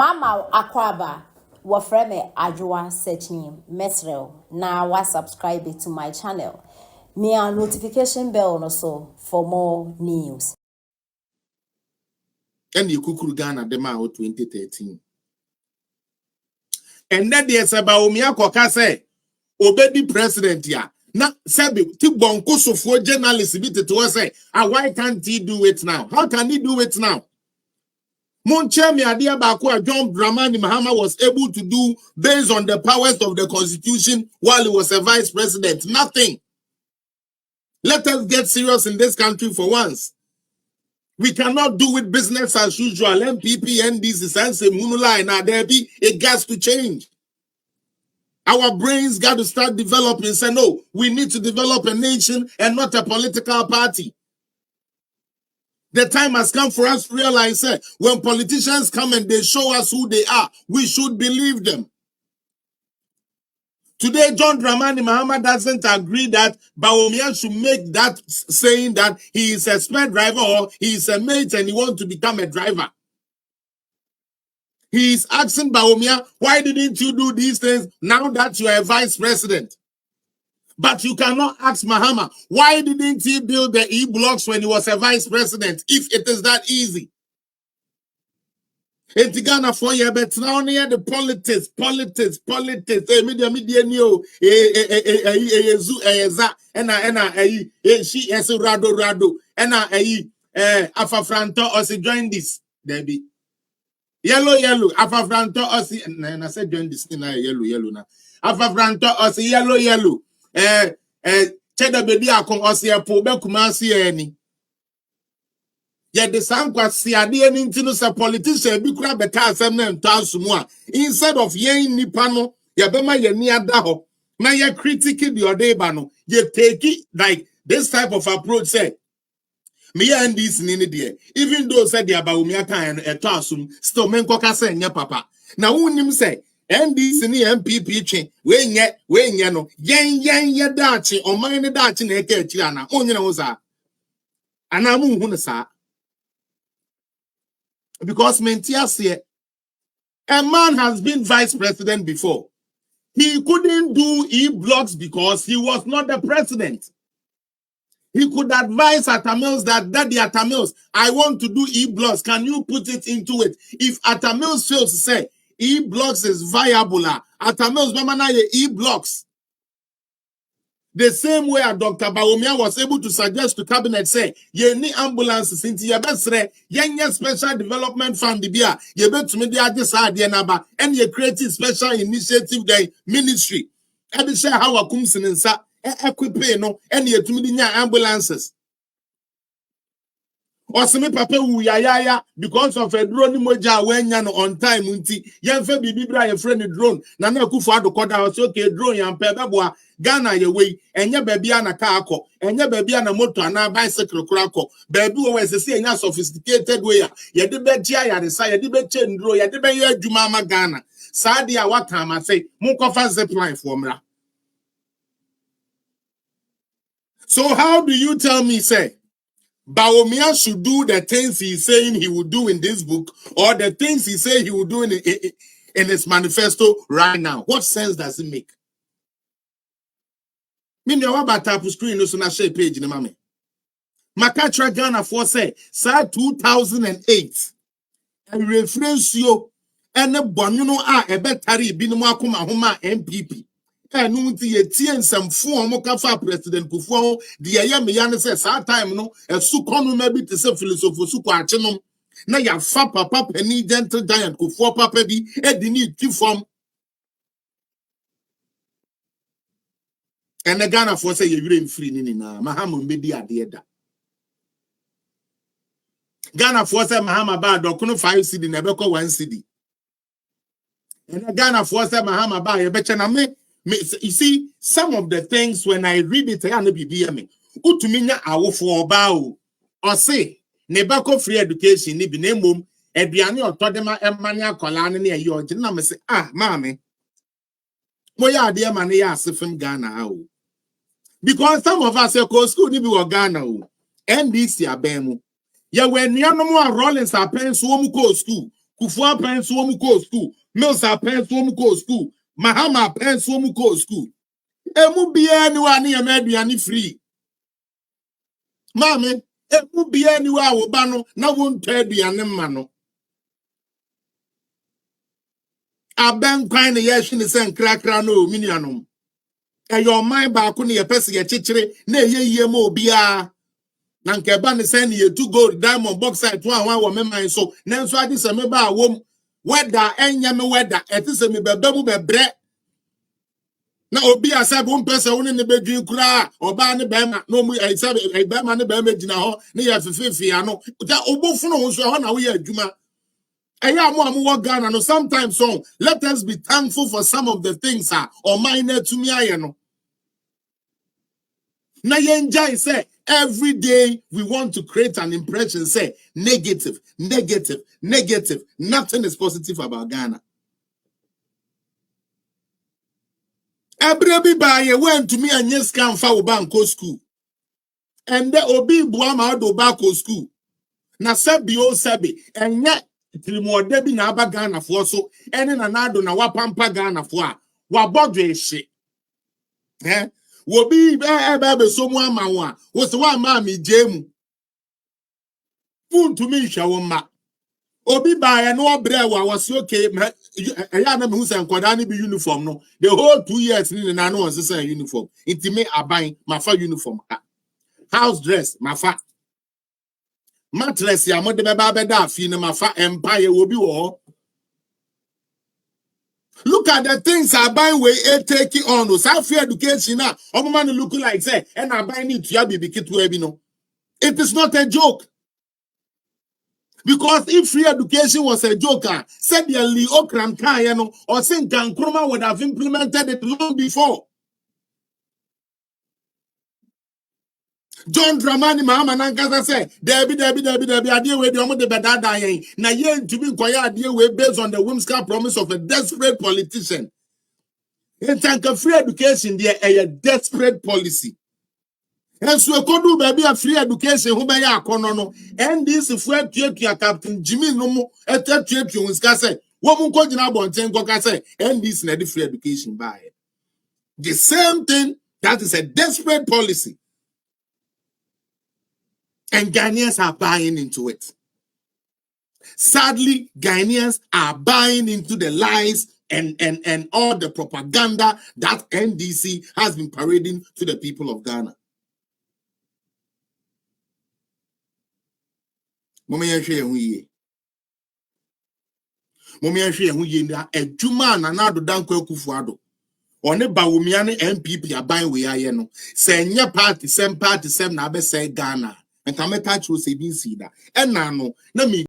Mama Akwaba, wafreme Ajwa search name Mesrel. Now wa subscribe to my channel. Me a notification bell also for more news. And you kukuru Ghana dema 2013. And then there's about Omia Kokase, obedi president ya. Na sabi ti bonko sofo journalist bi to say, why can't he do it now? How can he do it now? Monchemi Adia Bakwa John Dramani Mahama was able to do based on the powers of the constitution while he was a vice president. Nothing. Let us get serious in this country for once. We cannot do it business as usual. MPP, NDC, Sanse, Munula, and Adebi, it has to change. Our brains got to start developing. Say, no, we need to develop a nation and not a political party. The time has come for us to realize that when politicians come and they show us who they are, we should believe them. Today, John Dramani Mahama doesn't agree that Bawumia should make that saying that he is a spare driver or he is a mate and he wants to become a driver. He is asking Bawumia, why didn't you do these things now that you are a vice president? But you cannot ask Mahama, why didn't he build the e-blocks when he was a vice president, if it is that easy? In Ghana for you, but now near the politics. Media new. She is rado. Afafranto also join this. Debbie. Yellow. Afafranto also. And I said join this thing yellow now. Afafranto also yellow. Cheda bedi akon also pobe kumasi any. Yet the Sankwa Siadi and Intinus a politician be crab a tasam and tasumwa. Instead of yen nipano, Yabema Yenia Daho. Now you're critiquing your day bano. You take it like this type of approach say. Me and this nini dear. Even though said the Abaumiaka and a tasum, still men kokasa and ya papa. Now unim say, and this ni MPP chain, when yano, yen dachi, or mine dachi neke chiana, only oza. And I'm unsa. Because Mentias here, a man has been vice president before. He couldn't do e-blocks because he was not the president. He could advise Atamils that Daddy Atamils, I want to do e-blocks. Can you put it into it? If Atamils fails to say e-blocks is viable, Atamils Mamana e-blocks. The same way Dr. Bawumia was able to suggest to cabinet say, ye ni ambulances into your best ye special development fund bia, ye bet to media this idea naba, and ye creating special initiative day ministry. And they share how a kumsin and sa equip no, and ye to media ambulances. Or some papa wu ya because of a drone moja when yan on time unti yan fe bibra your friend drone na na ku for adokoda okay drone yan pebeboa Ghana ye way enye baby na car akọ enye baby na motor na bicycle kura akọ baby we say say enya sophisticated way ye de be gia ya resa ye de be chain drone ye de be ye adwuma ma Ghana saa de a waka ma say mo kofa zipline for mra. So how do you tell me say Bawumia should do the things he's saying he will do in this book or the things he say he will do in his manifesto right now? What sense does it make? Me know about tap screen no so na share page ni mame. Makatra Ghana for say 2008. And reference you and bonuno a betari binumu akoma homa MPP. And ye tien some form of President Kufo, the Ayam says, that time no, a sukonu maybe to say philosopher Suquachenum. Now ya fa papa penny gentle giant Kufo papa be a need to form. And the Ghana for say you're free nina, Mahama media deada. Ghana for say Mahama ba dokuno 5 cedi, nebeko 1 cedi. And the Ghana for say Mahama ba, you betcha na me. You see, some of the things when I read it, I be me. Utuminya awo for bao or say nebako free education ni binemum eduane otodema emania kola ne ye oje na me say mama moya ade ma ne ya asefem Ghana o because some of us go school ni bi wo Ghana o NDC abemu ye we nuanom a Rollins apen so mu go school Kufua parents who go school. Milsa parents who go school. Mahama parents who go school. Emu be anyone near Mediani free. Mammy, emu be anywhere wobano, na won't tell the anemano. A bank kind of yes in the same crack no minianum. And your mind back on your person, your chichre, ne ye mo bia. Nankeba ne send you 2 gold diamond box side 1 woman so. Nanso adi se me ba wom. Weather enya me weather. Eti se me bebebu bebre. Na obi asab one person woni ne bedwin kura oba ne bema no mu asab e bema ne bema gina ho ne ya fefefe ano ta obofo no so ho na wo ya adwuma eya mo wo Ghana no sometimes so let us be thankful for some of the things or minor to me aye no na yenjai say every day we want to create an impression say negative nothing is positive about Ghana. Ebrebi baye went to me and yes can fa banko school. And the obi buama do bako school. Na sebi o sebi. And yet trimo debi na aba Ghana for so ene na nado na wapampa Ghana for wabodwe she. Eh? Wobi ebe so mu ama wa. Wo se wa ma mi jemu. Fun to me shawoma. Obi baye no obre wa was okay. Eya na me hu se nkoda ni bi uniform no. The whole 2 years ni na no was say uniform. Intime aban mafa uniform. House dress mafa. Mattress ya mo de beba beda afi ne mafa empire obi wo. Look at the things I buy we take it on. So free education now. Omo man look like say and I buy need to be kitu ebi no. It is not a joke. Because if free education was a joker, said the Lee Okram Kayano or Saint Gankroma would have implemented it long before. John Dramani Mama Nankasa say, Debbie, idea where the Omo de Bedada yen. Na yen to be quiet idea way based on the whimsical promise of a desperate politician. In tank of free education, there a desperate policy. And so a could baby a free education who may no. And this if we have Captain Jimmy no more at that trip you say, woman called in about 10 say, and this is free education by it. The same thing that is a desperate policy. And Ghanaians are buying into it. Sadly, Ghanaians are buying into the lies and all the propaganda that NDC has been parading to the people of Ghana. Mommy, I share who ye. Mommy, I share who ye. A Juma and another Danko Kufuado. On a Bawumian MPP are buying we are no. Say, your party, same na be say Ghana. And come touch with a BC that. And now, no, me.